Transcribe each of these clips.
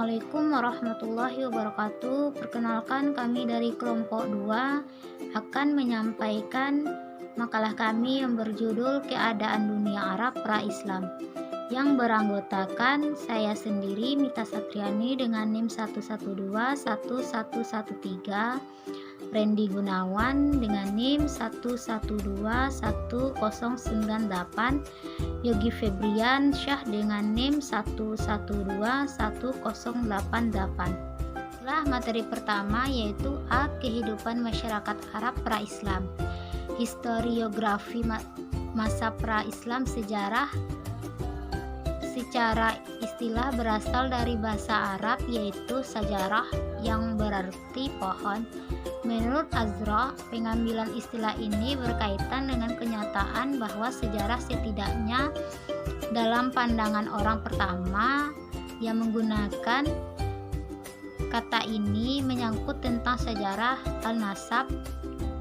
Assalamualaikum warahmatullahi wabarakatuh. Perkenalkan, kami dari kelompok 2 akan menyampaikan makalah kami yang berjudul Keadaan Dunia Arab Pra-Islam, yang beranggotakan saya sendiri Mita Satriani dengan NIM 1121113, Randy Gunawan dengan NIM 1121098, Yogi Febrian Syah dengan NIM 1121088. Itulah materi pertama, yaitu A. Kehidupan masyarakat Arab pra-Islam. Historiografi masa pra-Islam. Sejarah secara istilah berasal dari bahasa Arab, yaitu sajarah yang berarti pohon. Menurut Azra, pengambilan istilah ini berkaitan dengan kenyataan bahwa sejarah setidaknya dalam pandangan orang pertama yang menggunakan kata ini menyangkut tentang sejarah al-nasab,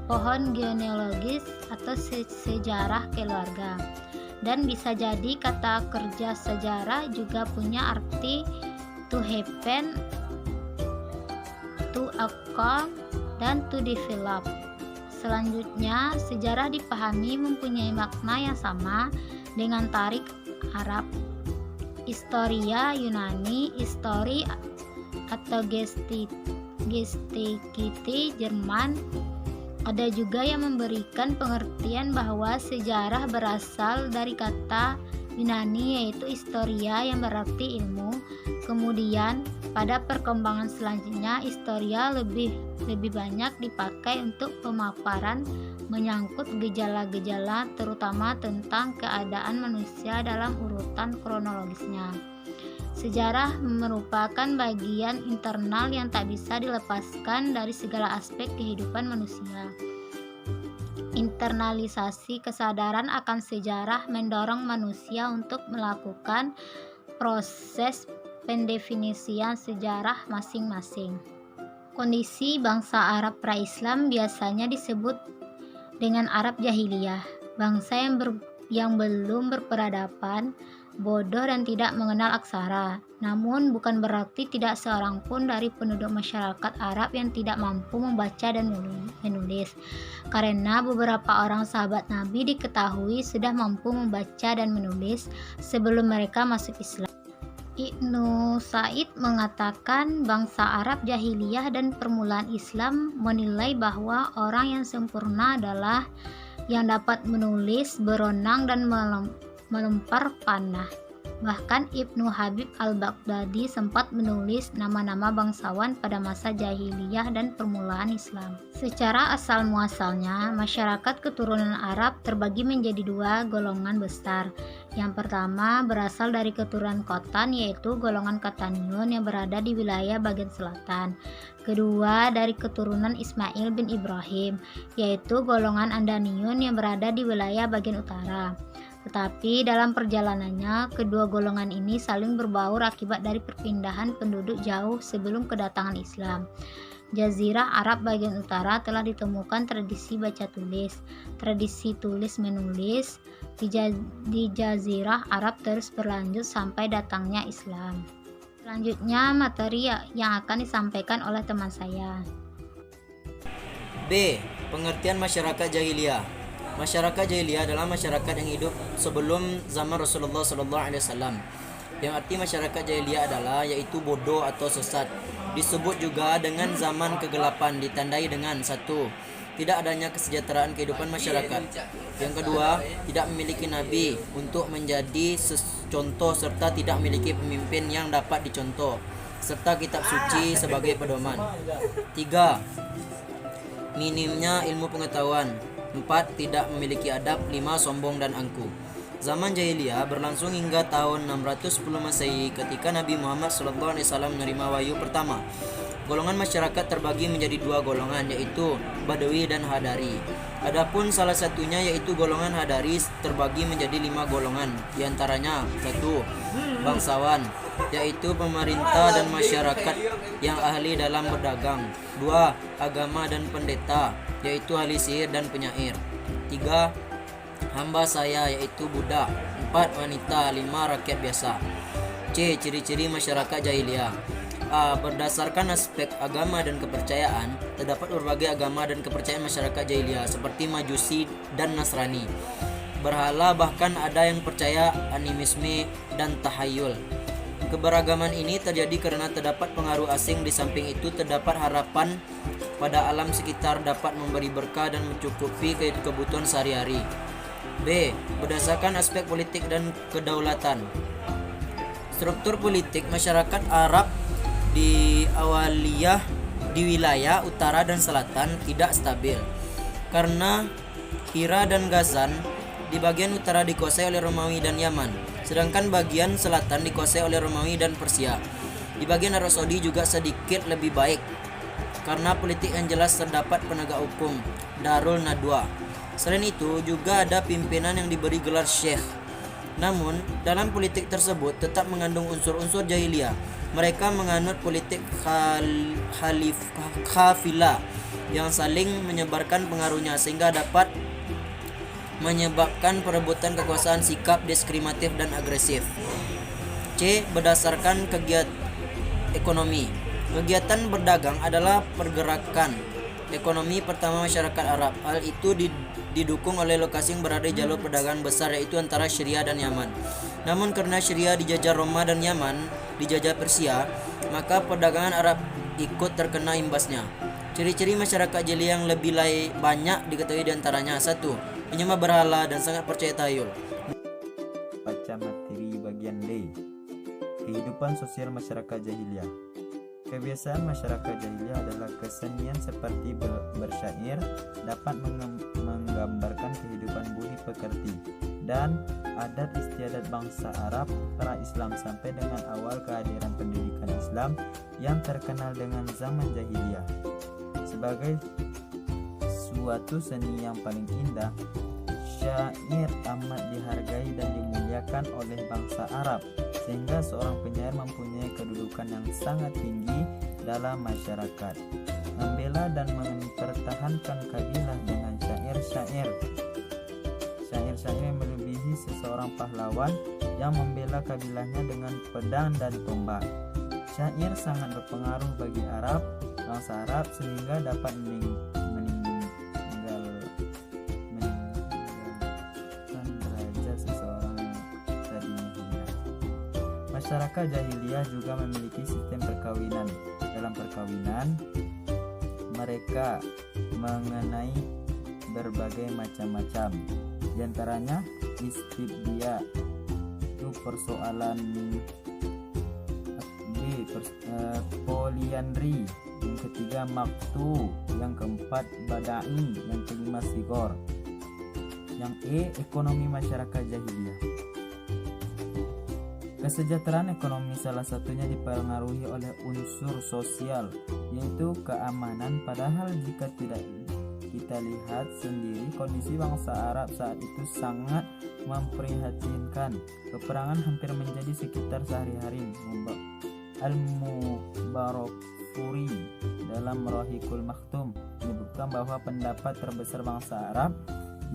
pohon genealogis atau sejarah keluarga. Dan bisa jadi kata kerja sejarah juga punya arti to happen, to occur, dan to develop. Selanjutnya, sejarah dipahami mempunyai makna yang sama dengan tarik Arab, historia Yunani, histori atau gestikiti Jerman. Ada juga yang memberikan pengertian bahwa sejarah berasal dari kata Yunani, yaitu historia yang berarti ilmu. Kemudian pada perkembangan selanjutnya, historia lebih banyak dipakai untuk pemaparan menyangkut gejala-gejala, terutama tentang keadaan manusia dalam urutan kronologisnya. Sejarah merupakan bagian internal yang tak bisa dilepaskan dari segala aspek kehidupan manusia. Internalisasi kesadaran akan sejarah mendorong manusia untuk melakukan proses pendefinisian sejarah masing-masing. Kondisi bangsa Arab pra-Islam biasanya disebut dengan Arab Jahiliyah, bangsa yang belum berperadaban, bodoh dan tidak mengenal aksara. Namun bukan berarti tidak seorang pun dari penduduk masyarakat Arab yang tidak mampu membaca dan menulis, karena beberapa orang sahabat Nabi diketahui sudah mampu membaca dan menulis sebelum mereka masuk Islam. Ibnu Said mengatakan bangsa Arab jahiliyah dan permulaan Islam menilai bahwa orang yang sempurna adalah yang dapat menulis, berenang, dan melempar panah. Bahkan Ibnu Habib al-Baghdadi sempat menulis nama-nama bangsawan pada masa jahiliyah dan permulaan Islam. Secara asal muasalnya, masyarakat keturunan Arab terbagi menjadi dua golongan besar. Yang pertama berasal dari keturunan Khotan, yaitu golongan Qataniun yang berada di wilayah bagian selatan. Kedua dari keturunan Ismail bin Ibrahim, yaitu golongan Andaniun yang berada di wilayah bagian utara. Tetapi dalam perjalanannya, kedua golongan ini saling berbaur akibat dari perpindahan penduduk jauh sebelum kedatangan Islam. Jazirah Arab bagian utara telah ditemukan tradisi baca tulis. Tradisi tulis menulis di Jazirah Arab terus berlanjut sampai datangnya Islam. Selanjutnya materi yang akan disampaikan oleh teman saya. B. Pengertian masyarakat jahiliyah. Masyarakat jahiliyah adalah masyarakat yang hidup sebelum zaman Rasulullah SAW. Yang arti masyarakat jahiliyah adalah yaitu bodoh atau sesat. Disebut juga dengan zaman kegelapan, ditandai dengan 1. Tidak adanya kesejahteraan kehidupan masyarakat. Yang kedua, tidak memiliki nabi untuk menjadi contoh serta tidak memiliki pemimpin yang dapat dicontoh, serta kitab suci sebagai pedoman. 3. Minimnya ilmu pengetahuan. 4. Tidak memiliki adab. 5. Sombong dan angkuh. Zaman jahiliyah berlangsung hingga tahun 610 Masehi ketika Nabi Muhammad SAW menerima wahyu pertama. Golongan masyarakat terbagi menjadi dua golongan, yaitu Badawi dan Hadari. Adapun salah satunya yaitu golongan Hadari terbagi menjadi 5 golongan, diantaranya 1. Bangsawan, yaitu pemerintah dan masyarakat yang ahli dalam berdagang. 2. Agama dan pendeta, yaitu ahli sihir dan penyair. 3. Hamba saya, yaitu budak. 4. Wanita. 5. Rakyat biasa. C. Ciri-ciri masyarakat jahiliyah. Berdasarkan aspek agama dan kepercayaan, terdapat berbagai agama dan kepercayaan masyarakat jahiliyah seperti Majusi dan Nasrani, berhala, bahkan ada yang percaya animisme dan tahayul. Keberagaman ini terjadi karena terdapat pengaruh asing. Di samping itu, terdapat harapan pada alam sekitar dapat memberi berkah dan mencukupi kebutuhan sehari-hari. B. Berdasarkan aspek politik dan kedaulatan. Struktur politik masyarakat Arab di wilayah utara dan selatan tidak stabil karena Hira dan Ghazan di bagian utara dikuasai oleh Romawi dan Yaman, sedangkan bagian selatan dikuasai oleh Romawi dan Persia. Di bagian Arab Saudi juga sedikit lebih baik karena politik yang jelas, terdapat penegak hukum Darul Nadwa. Selain itu juga ada pimpinan yang diberi gelar syekh. Namun dalam politik tersebut tetap mengandung unsur-unsur jahiliyah. Mereka menganut politik khafilah yang saling menyebarkan pengaruhnya sehingga dapat menyebabkan perebutan kekuasaan, sikap diskriminatif dan agresif. C. Berdasarkan kegiatan ekonomi. Kegiatan berdagang adalah pergerakan ekonomi pertama masyarakat Arab. Hal itu didukung oleh lokasi yang berada di jalur perdagangan besar, yaitu antara Syria dan Yaman. Namun karena Syria dijajah Roma dan Yaman dijajah Persia, maka perdagangan Arab ikut terkena imbasnya. Ciri-ciri masyarakat jahiliyah yang lebih banyak diketahui diantaranya: 1. Menyembah berhala dan sangat percaya tahayul. Baca materi bagian D. Kehidupan sosial masyarakat jahiliyah. Kebiasaan masyarakat jahiliyah adalah kesenian seperti bersyair, dapat menggambarkan kehidupan budi pekerti, dan adat istiadat bangsa Arab pra-Islam sampai dengan awal kehadiran pendidikan Islam yang terkenal dengan zaman jahiliyah. Sebagai suatu seni yang paling indah, syair amat dihargai dan dimuliakan oleh bangsa Arab, sehingga seorang penyair mempunyai kedudukan yang sangat tinggi dalam masyarakat. Membela dan mempertahankan kabilah dengan syair-syair yang melebihi seseorang pahlawan yang membela kabilahnya dengan pedang dan tombak. Syair sangat berpengaruh bagi bangsa Arab sehingga dapat meninggalkan derajat seseorang yang tadinya hina. Masyarakat jahiliyah juga memiliki sistem perkawinan. Dalam perkawinan, mereka mengenai berbagai macam-macam. Di antaranya istibdia, itu persoalan poliandri, yang ketiga maktu, yang keempat badai, yang kelima sigor. Yang E, ekonomi masyarakat jahiliyah. Kesejahteraan ekonomi salah satunya dipengaruhi oleh unsur sosial, yaitu keamanan. Padahal jika tidak kita lihat sendiri, kondisi bangsa Arab saat itu sangat memprihatinkan. Peperangan hampir menjadi sekitar sehari-hari. Al-Mubarakfuri dalam Rahikul Maktum menyebutkan bahwa pendapat terbesar bangsa Arab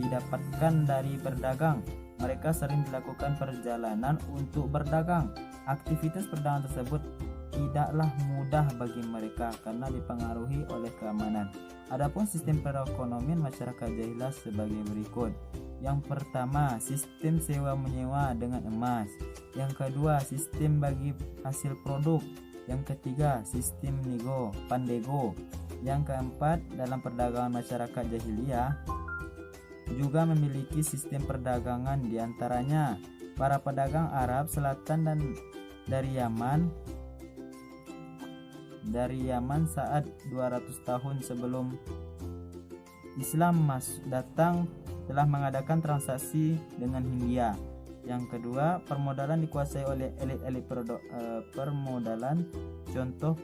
didapatkan dari berdagang. Mereka sering dilakukan perjalanan untuk berdagang. Aktivitas perdagangan tersebut tidaklah mudah bagi mereka karena dipengaruhi oleh keamanan. Adapun sistem perekonomian masyarakat jahiliyah sebagai berikut. Yang pertama, sistem sewa-menyewa dengan emas. Yang kedua, sistem bagi hasil produk. Yang ketiga, sistem pandego. Yang keempat, dalam perdagangan masyarakat jahiliyah juga memiliki sistem perdagangan, diantaranya para pedagang Arab Selatan dan dari Yaman saat 200 tahun sebelum Islam datang telah mengadakan transaksi dengan Hindia. Yang kedua, permodalan dikuasai oleh elit-elit permodalan. Contoh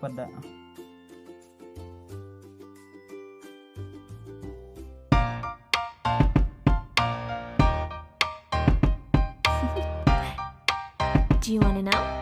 Do you want to know?